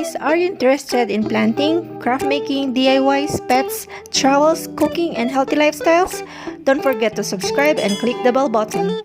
guys, are you interested in planting, craft making, DIYs, pets, travels, cooking, and healthy lifestyles? Don't forget to subscribe and click the bell button.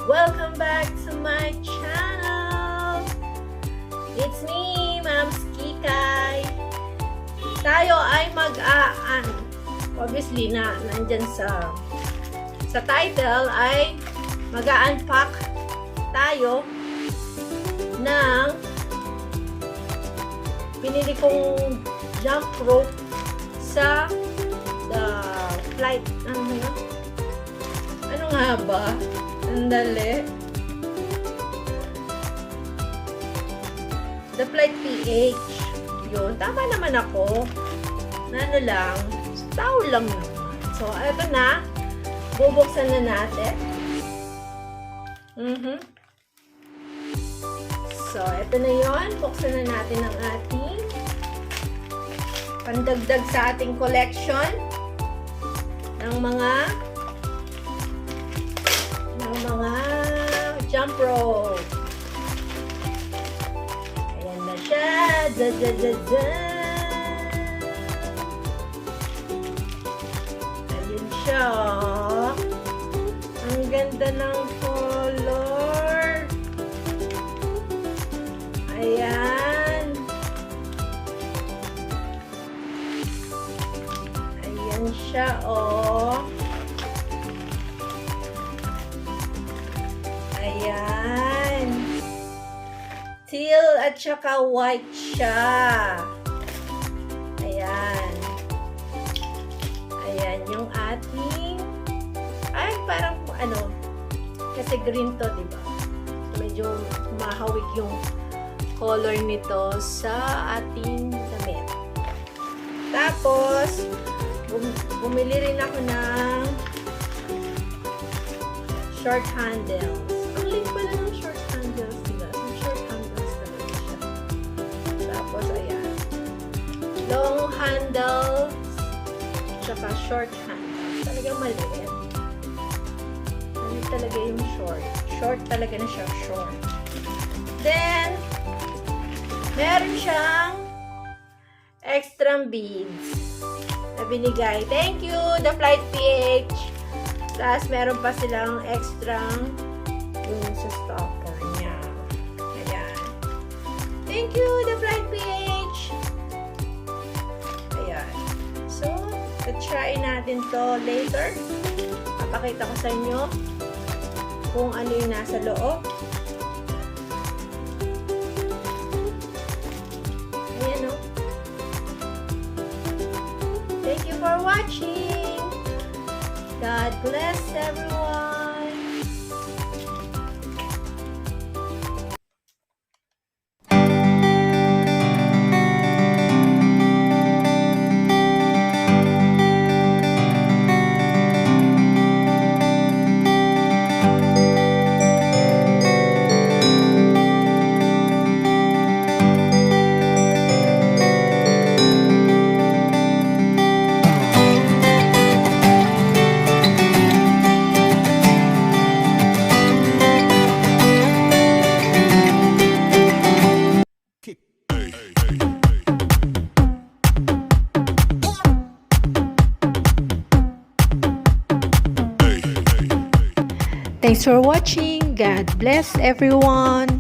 Welcome back to my channel! It's me, Ma'am Kikay. Tayo ay obviously nandyan sa title ay mag-unpack tayo ng pinili kong jump rope sa TheFlight. Ano nga ba? Andali. TheFlightPH. Yun. Tama naman ako. Ano lang. Tao lang naman. So, eto na. Bubuksan na natin. So, eto na yun. Buksan na natin ang ating pandagdag sa ating collection ng mga jump rope. Ayan na siya. Ayun siya. Ang ganda ng color. Ayan. Ayan siya, oh. Ayan. Teal at saka white siya. Ayan. Ayan yung ating parang kasi green to, diba? Medyo mahawig yung color nito sa ating damit. Tapos, bumili rin ako ng short handles. Ang liit pala ng short handles nila. Some short handles talaga siya. Tapos, ayan. Long handles. Tsaka short handles. Talagang maliit. Maliit talaga yung short. Short talaga na siya. Short. Then, meron siyang extra beads na binigay. Thank you, TheFlightPH. Tapos, meron pa silang extra yung sa stopper niya. Ayan. Thank you, TheFlightPH. Ayan. So, try natin to later. Papakita ko sa inyo kung ano yung nasa loob. Ayan, oh. Thank you for watching. God bless everyone. Thanks for watching. God bless everyone.